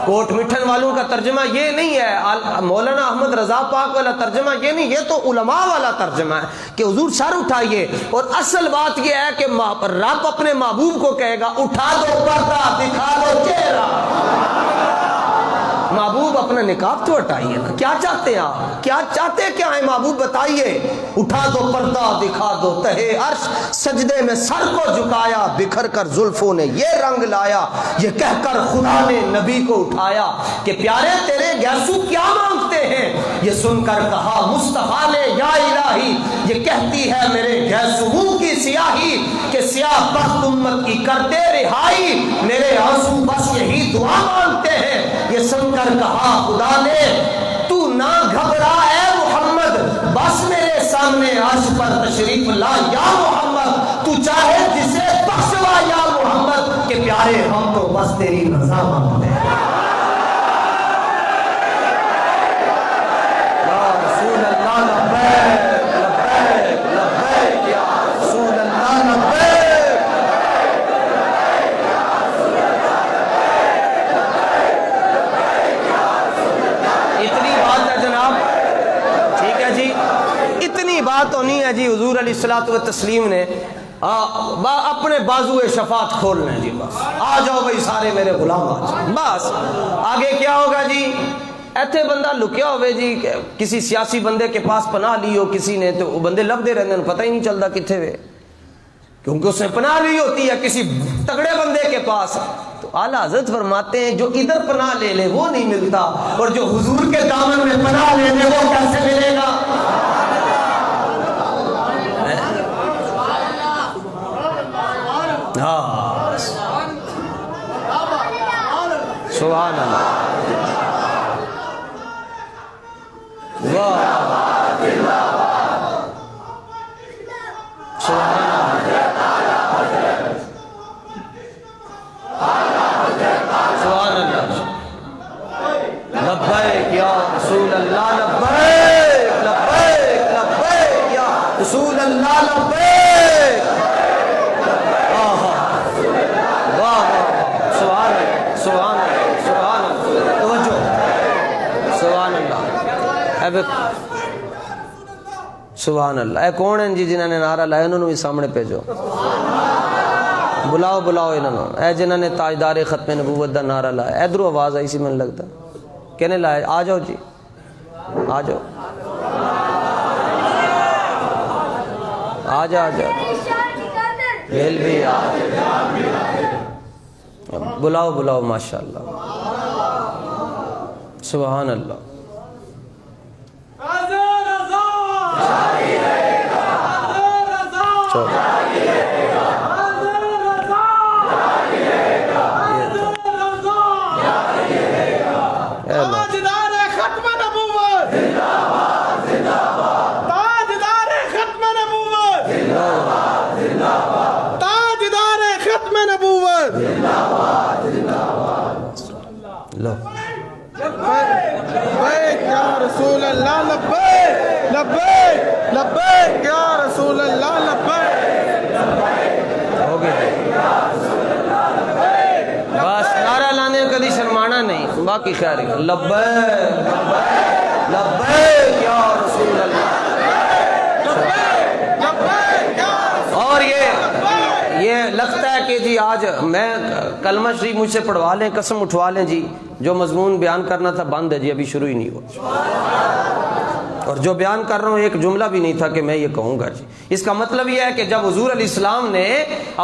کوٹ مٹھن والوں کا ترجمہ یہ نہیں ہے، مولانا احمد رضا پاک والا ترجمہ یہ نہیں، یہ تو علماء والا ترجمہ ہے کہ حضور سر اٹھائیے۔ اور اصل بات یہ ہے کہ رب اپنے محبوب کو کہے گا اٹھا دو پردہ، دکھا دو چہرہ۔ محبوب اپنا نقاب تو ہٹائیے نا، کیا چاہتے ہیں آپ؟ کیا چاہتے کیا ہیں محبوب؟ بتائیے۔ اٹھا دو پردہ، دکھا دو تہے عرش، سجدے میں سر کو جھکایا، بکھر کر زلفوں نے یہ رنگ لایا، یہ کہہ کر خدا نے نبی کو اٹھایا کہ پیارے تیرے گیسو کیا مانگتے ہیں؟ یہ سن کر کہا مصطفیٰ نے یا الہی، یہ کہتی ہے میرے گیسو منہ کی سیاہی کہ سیاہ بخت امت کی کرتے رہائی، میرے آنسو بس یہی دعا مانگتے ہیں۔ یہ سن کر کہا خدا نے تو نہ گھبرا اے محمد، بس میرے سامنے عرش پر تشریف لا یا محمد، تو چاہے جسے بخشوا یا محمد، کہ پیارے ہم تو بس تیری رضا مانگتے ہیں۔ یا رسول اللہ لبیک لبیک لبیک، یا رسول اللہ لبیک۔ اتنی بات ہونی ہے جی، حضور علیہ الصلوۃ والتسلیم نے اپنے بازو شفاعت کھولنا ہے جی، بس آ جاؤ بھائی سارے میرے غلام آ جاؤ۔ بس آگے کیا ہوگا جی؟ ایتھے بندہ لکیا ہوئے جی، کسی سیاسی بندے کے پاس پناہ لی ہو کسی نے، تو وہ بندے لبدے رہتے ہیں، پتہ ہی نہیں چلتا کتنے ہوئے، کیونکہ اس نے پناہ لی ہوتی ہے کسی تگڑے بندے کے پاس۔ تو اعلیٰ حضرت فرماتے ہیں جو ادھر پناہ لے لے وہ نہیں ملتا، اور جو حضور کے دامن میں پناہ لے لے وہ کیسے ملے گا؟ ہاں سبحان اللہ، سبحان اللہ، لبیک یا رسول اللہ، لبیک لبیک لبیک یا رسول اللہ، لبیک۔ سبحان اللہ۔ اے کون ہیں جی جنہوں نے نعرہ لایا؟ انہوں نے بھی سامنے بھیجو، بلاؤ بلاؤ انہوں نے۔ اے جنہوں نے تاجدار ختم نبوت دا نعرہ لایا، ادھروں آواز آئی سی میں لگتا، کہنے لایا؟ آ جاؤ جی، آ جاؤ آ جاؤ، آ جاؤ، بیل بھی بلاؤ بلاؤ، ماشاءاللہ، سبحان اللہ۔ لبیک یا رسول اللہ، لبیک لبیک لبیک یا رسول اللہ، لبیک۔ ہو گیا باقی خیر ہے لبیک لبیک یا رسول اللہ. اور یہ لگتا ہے کہ جی آج میں کلمہ شریف مجھ سے پڑھوا لیں, قسم اٹھوا لیں جی, جو مضمون بیان کرنا تھا بند ہے جی, ابھی شروع ہی نہیں ہوا, اور جو بیان کر رہا ہوں ایک جملہ بھی نہیں تھا کہ میں یہ کہوں گا جی. اس کا مطلب یہ ہے کہ جب حضور علیہ السلام نے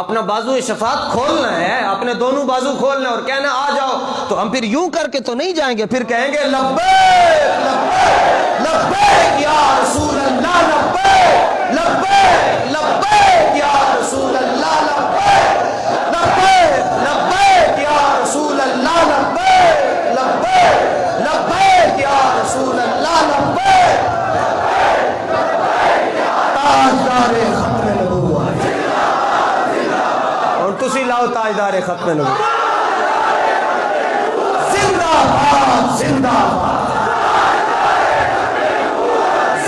اپنا بازو شفاعت کھولنا ہے, اپنے دونوں بازو کھولنا ہے اور کہنا آ جاؤ, تو ہم پھر یوں کر کے تو نہیں جائیں گے, پھر کہیں گے لبیک لبیک لبیک یا رسول اللہ لبیک لبیک لبیک یا رسول اللہ لبیک لبیک لبیک یا رسول اللہ لبیک لبیک لبیک یا رسول اللہ لبیک. تاجدار ختم نبوت, اور تسی لاؤ تاجدار ختم نبوت. زندہ باد زندہ باد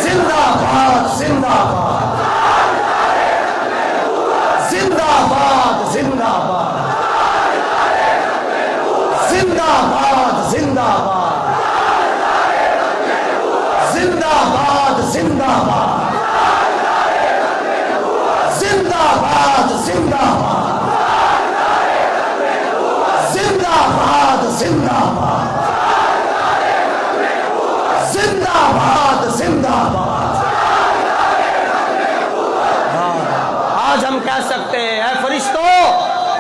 زندہ باد زندہ باد زندہ باد زندہ باد زندہ باد زندہ باد زندہ باد زندہ باد زندہ باد زندہ باد زندہ باد زندہ باد زندہ باد زندہ باد. آج ہم کہہ سکتے ہیں اے فرشتوں,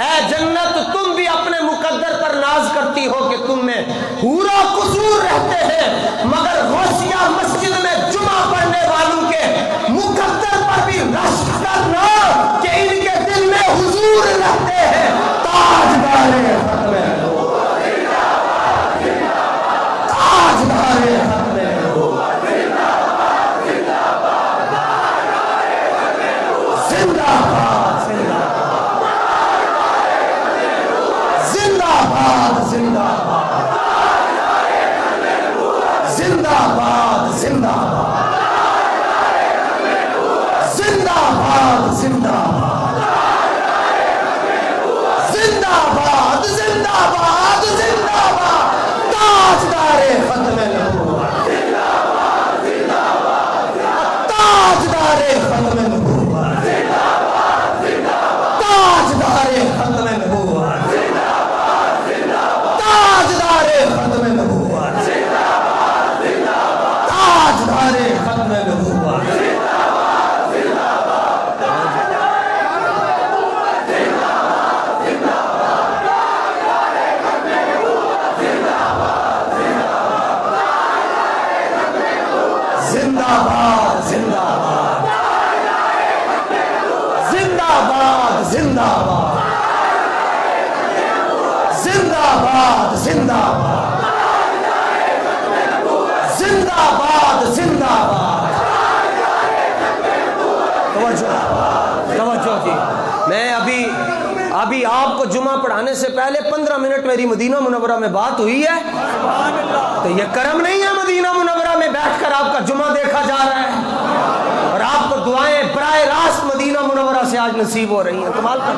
اے جنت, تم بھی اپنے مقدر پر ناز کرتی ہو کہ تم میں حور و قصور رہتے ہیں, مگر غوثیہ مسجد میں جمعہ پڑھنے والوں کے مقدر پر بھی رشک کرنا کہ ان کے دل میں حضور رہتے ہیں. تاجدار ختم تاجدار ختم زندہ باد زندہ باد زندہ باد زندہ باد زندہ باد زندہ باد زندہ باد زندہ باد زندہ باد زندہ باد. تاجدار ختم نبوت تاجدار ختم نبوت تاجدار ختم نبوت تاجدار ختم نبوت تاجدار ختم نبوت. زندہ باد زندہ باد زندہ باد زندہ باد زندہ باد زندہ باد زندہ باد زندہ باد. توجہ جی, میں ابھی آپ کو جمعہ پڑھانے سے پہلے 15 منٹ میری مدینہ منورہ میں بات ہوئی ہے, تو یہ کرم نہیں ہے مدینہ منورہ میں بیٹھ کر آپ کا جمعہ دیکھا جا رہا ہے, اور آپ کو دعائیں براہ راست مدینہ منورہ سے آج نصیب ہو رہی ہیں. کمال کر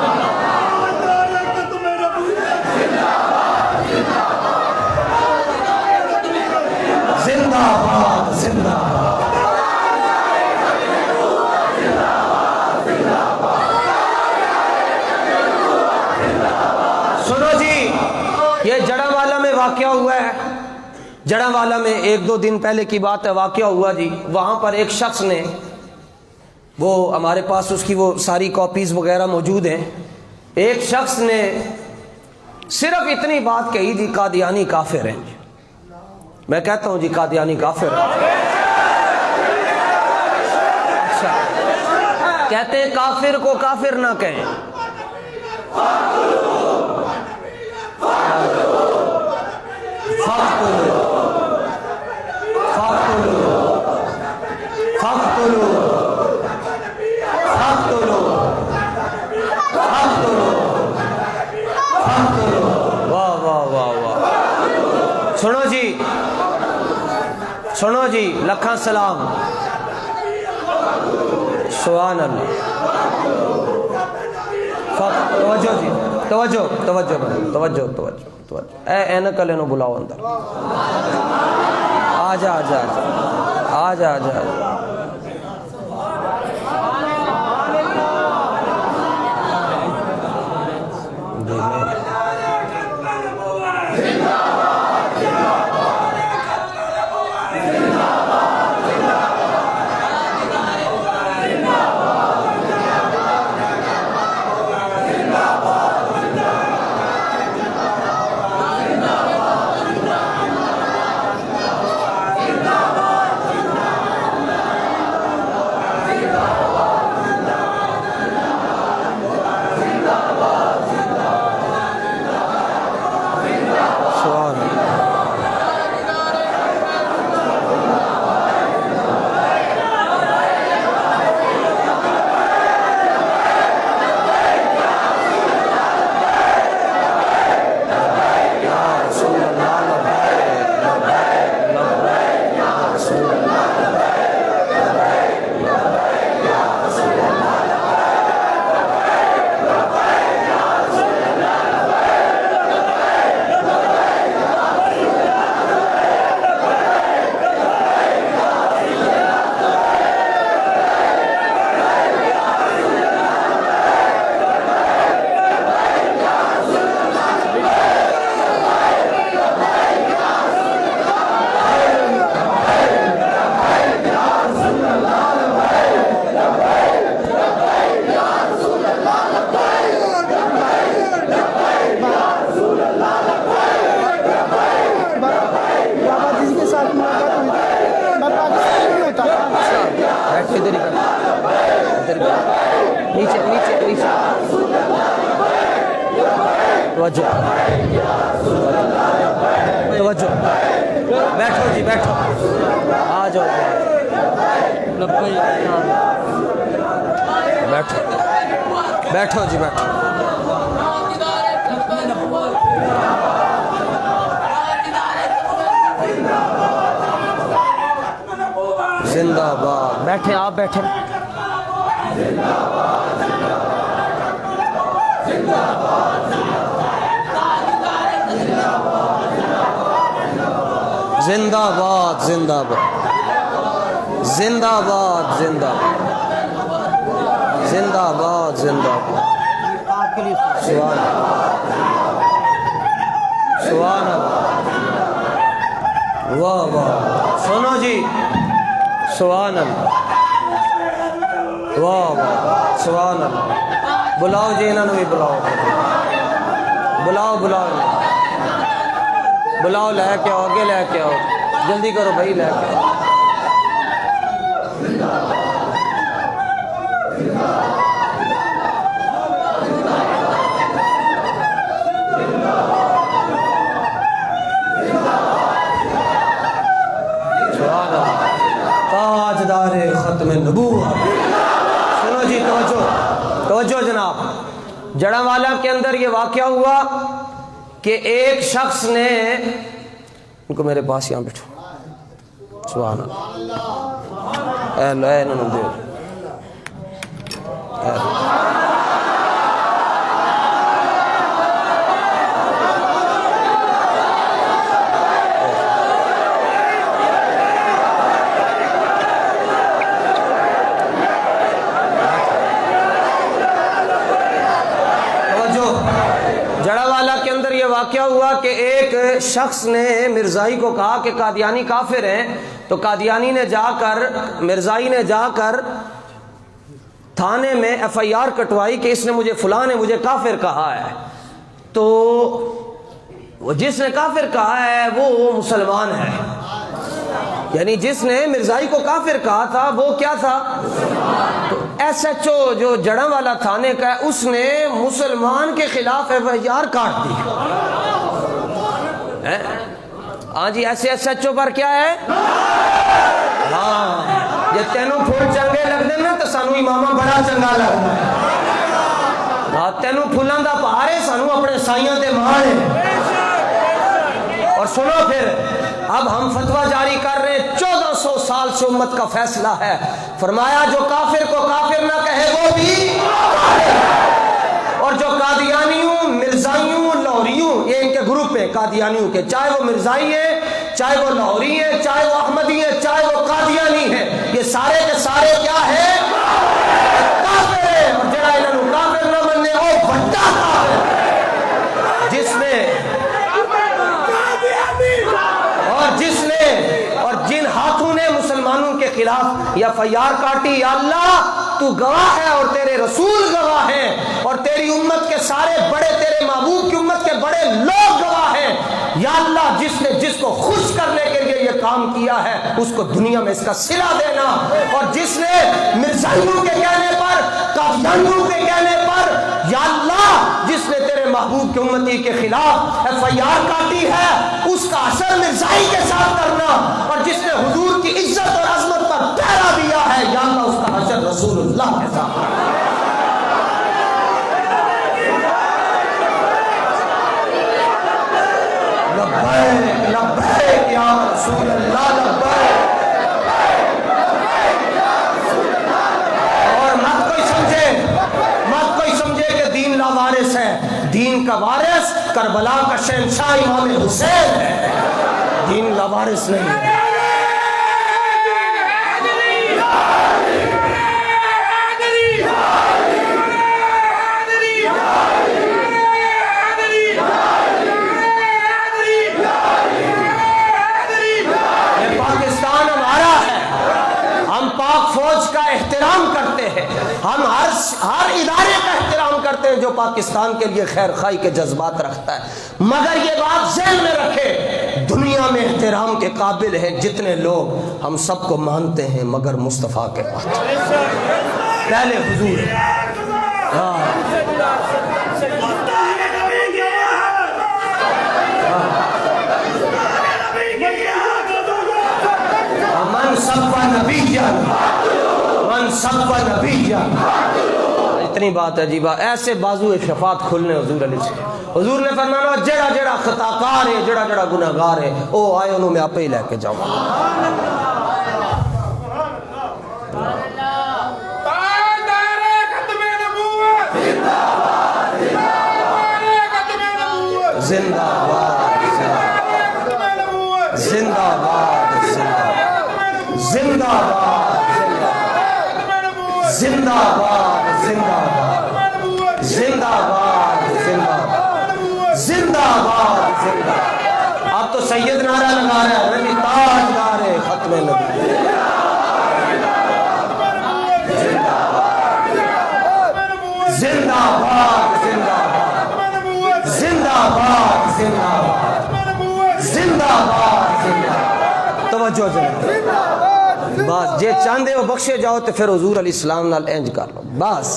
زندہ باد زندہ باد سنو جی, یہ جڑا والا میں واقعہ ہوا ہے. جڑا والا میں 1-2 دن پہلے کی بات ہے, واقعہ ہوا جی. وہاں پر ایک شخص نے, وہ ہمارے پاس اس کی وہ ساری کاپیز وغیرہ موجود ہیں, ایک شخص نے صرف اتنی بات کہی جی, قادیانی کافر ہیں. میں کہتا ہوں جی قادیانی کافر ہیں. اچھا, کہتے ہیں کافر کو کافر نہ کہیں. سنو جی, لکھاں سلام. سبحان اللہ. توجہ جی, توجہ توجہ توجہ توجہ توجہ، اے اینک والے نو بلاؤ اندر، آ جا آ جا آ جا آ جا۔ نیچے نیچے نیچے توجہ توجہ، بیٹھو جی بیٹھو، آ جاؤ بیٹھو بیٹھو جی بیٹھو۔ زندہ باد، بیٹھے آپ بیٹھے۔ زندہ باد زندہ باد زندہ باد زندہ باد زندہ باد زندہ باد، سبحان سبحان واہ واہ، سنو جی، سبحان اللہ، واہ واہ سبحان اللہ۔ بلاؤ جی انہوں نے بھی بلاؤ، بلاؤ بلاؤ بلاؤ، لے کے آؤ، آگے لے کے آؤ، جلدی کرو بھائی، لے کے آؤ۔ تاجدار ختم نبوت۔ سنو جی، توجہ توجہ جناب، جڑاوالا کے اندر یہ واقعہ ہوا کہ ایک شخص نے، ان کو میرے پاس یہاں بٹھو، سبحان اللہ، اے لو اے انہوں دے واقعہ ہوا کہ ایک شخص نے مرزائی کو کہا کہ قادیانی کافر ہیں، تو قادیانی نے جا کر، مرزائی نے جا کر تھانے میں ایف آئی آر کٹوائی کہ اس نے مجھے، فلاں نے مجھے کافر کہا ہے۔ تو وہ جس نے کافر کہا ہے وہ مسلمان ہے، یعنی جس نے مرزائی کو کافر کہا تھا وہ کیا تھا؟ تو ایس ایچ او جو جڑاوالا تھانے کا ہے، اس نے مسلمان کے خلاف ایف آئی آر کاٹ دی۔ ہاں جی، ایسے ایس ایچ او پر کیا ہے؟ ہاں، جب تینوں پھول چنگے لگ دیں نا تو سانو امامہ بڑا چنگا لگتا ہے۔ ہاں، تینوں پھولاں دا پہارے سانو اپنے سائیاں تے مارے۔ اور سنو پھر، اب ہم فتویٰ جاری کر رہے ہیں، 1400 سال سے امت کا فیصلہ ہے، فرمایا جو کافر کو کافر نہ کہے وہ بھی، اور جو قادیانیوں ہیں قادیانیوں کے، چاہے وہ مرزائی ہیں، چاہے وہ لاہوری ہیں، چاہے وہ احمدی ہیں، چاہے وہ قادیانی ہیں، یہ سارے کے سارے کیا ہے؟ کافر ہیں۔ اور جڑا انہوں کافر نہ مننے او بڑا کافر اور جن ہاتھوں نے مسلمانوں کے خلاف یا فیار کاٹی، یا اللہ تو گواہ ہے اور تیرے رسول گواہ ہیں اور تیری امت کے سارے بڑے، تیرے محبوب کی امت کے بڑے لوگ گواہ ہیں، یا اللہ جس کو خوش کرنے کے لیے یہ کام کیا ہے اس کو دنیا میں اس کا صلہ دینا، اور جس نے مرزائیوں کے کہنے پر، قادیانیوں کے کہنے پر، یا اللہ جس نے تیرے محبوب کی امتی کے خلاف FIR کاٹی ہے اس کا اثر مرزائی کے ساتھ کرنا، اور جس نے حضور کی عزت اور عظمت پر پہرا دیا ہے یا اللہ اس کا حشر رسول اللہ کے ساتھ۔ لبیک لبیک یا رسول اللہ لبیک۔ اور مت کوئی سمجھے کہ دین لاوارث ہے، دین کا وارث کربلا کا شہنشاہ امام حسین ہے، دین لاوارث نہیں ہے۔ فوج کا احترام کرتے ہیں، ہم ہر ادارے کا احترام کرتے ہیں جو پاکستان کے لیے خیر خواہی کے جذبات رکھتا ہے، مگر یہ بات ذہن میں رکھے دنیا میں احترام کے قابل ہیں جتنے لوگ، ہم سب کو مانتے ہیں مگر مصطفیٰ کے پاس پہلے حضور اتنی بات ہے جی، ایسے بازو شفاعت کھلنے حضور علیہ السلام۔ حضور نے فرمایا جڑا جڑا خطاکار ہے، جڑا جڑا گناہگار ہے او آئے انہوں میں آپ ہی لے کے جاؤں۔ زندہ باد زندہ باد زندہ باد زندہ باد زندہ باد زندہ باد زندہ باد زندہ۔ اب تو سید نعرہ لگا رہا ہے، نبی تاجدار ختم نبی۔ زندہ باد زندہ باد زندہ باد زندہ باد زندہ باد زندہ۔ توجہ جناب، بس جے چاندے ہو بخشے جاؤ تو پھر حضور علیہ السلام نال انج کر لو، بس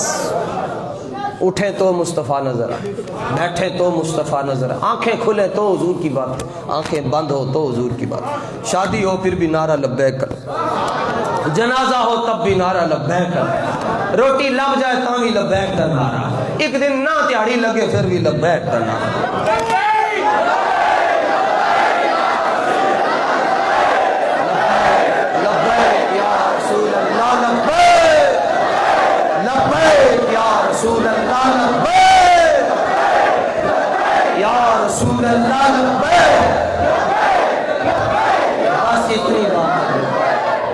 اٹھے تو مصطفیٰ نظر آئے، بیٹھے تو مصطفیٰ نظر آئے، آنکھیں کھلے تو حضور کی بات، آنکھیں بند ہو تو حضور کی بات، شادی ہو پھر بھی نعرہ لبیک کر، جنازہ ہو تب بھی نعرہ لبیک کر، روٹی لب جائے تو بھی لبیک کا نعرہ، ایک دن نہ تیاڑی لگے پھر بھی لبیک کا نعرہ۔ رسول اللہ لبیک یا رسول اللہ لبیک۔ بس اتنی بات ہے،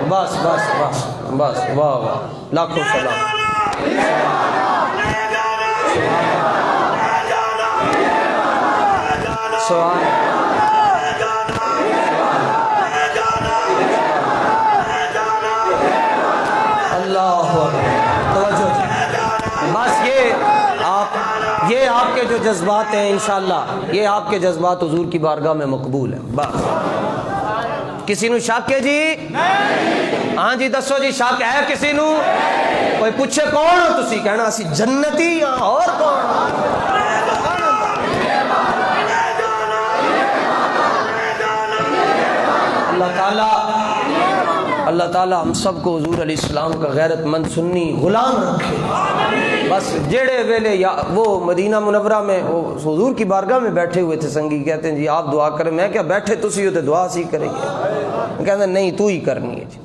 بس بس بس بس، واہ واہ، لاکھوں سلام۔ سوال اللہ توجہ، بس یہ آپ کے جو جذبات ہیں انشاءاللہ یہ آپ کے جذبات حضور کی بارگاہ میں مقبول ہیں۔ بس کسی نو شک ہے جی؟ ہاں جی دسو جی، شک ہے کسی نو؟ کوئی پوچھے کون ہو تسی کہنا اسی جنتی ہاں، اور کون؟ اللہ تعالیٰ ہم سب کو حضور علیہ السلام کا غیرت مند سنی غلام رکھے۔ بس جڑے ویلے یا وہ مدینہ منورہ میں وہ حضور کی بارگاہ میں بیٹھے ہوئے تھے، سنگی کہتے ہیں جی آپ دعا کریں، میں کیا بیٹھے تسی ہو تو دعا سی کریں گے، کہتے ہیں نہیں تو ہی کرنی ہے جی،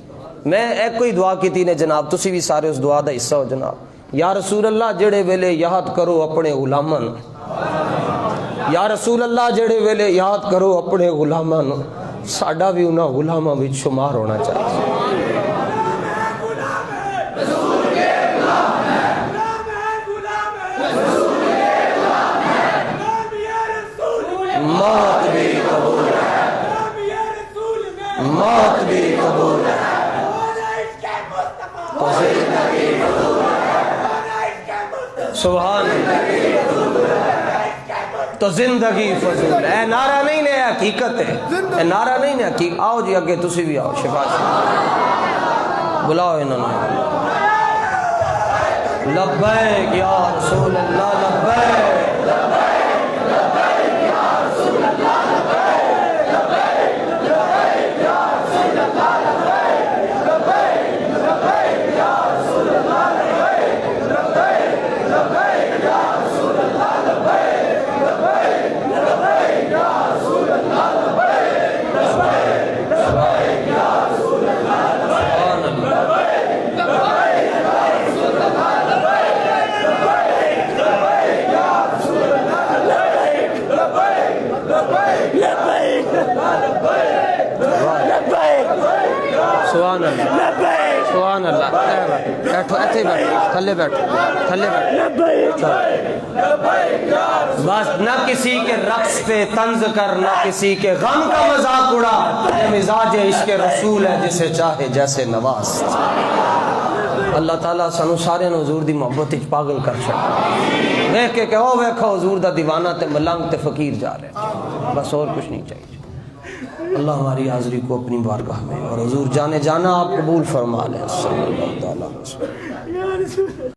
میں ایک کوئی دعا کی تھی نے جناب، تسی بھی سارے اس دعا دا حصہ ہو جناب۔ یا رسول اللہ جڑے ویلے یاد کرو اپنے غلامن، یا رسول اللہ جڑے ویلے یاد کرو اپنے غلاماں نو ساڈا بھی انہاں غلاماں وچ شمار ہونا چاہیے. موت بھی قبول ہے، موت بھی قبول ہے، تو زندگی سبحان تو زندگی فضول ہے. نعرہ نہیں ہے، حقیقت ہے. اے نعرہ نہیں ہے حقیقت. آؤ جی اگے تسی بھی آؤ، شفا بلاؤ انہوں نے. لبیک یا رسول اللہ لبیک. سبحان اللہ سبحان اللہ. بیٹھو ایتھے بیٹھو، تھلے بیٹھو، تھلے بیٹھو. بس نہ کسی کے رقص پہ طنز کر، نہ کسی کے غم کا مذاق اڑا. یہ مزاج عشق رسول ہے جسے چاہے جیسے نواز. اللہ تعالیٰ سانو سارے حضور دی محبت وچ پاگل کر چھڑے. دیکھ کے کہ او ویکھو حضور دا دیوانہ تے ملنگ تے فقیر جا رہے. بس اور کچھ نہیں چاہیے. اللہ ہماری حاضری کو اپنی بارگاہ میں اور حضور جانے جانا آپ قبول فرما لیں. صلی اللہ تعالیٰ علیہ وسلم.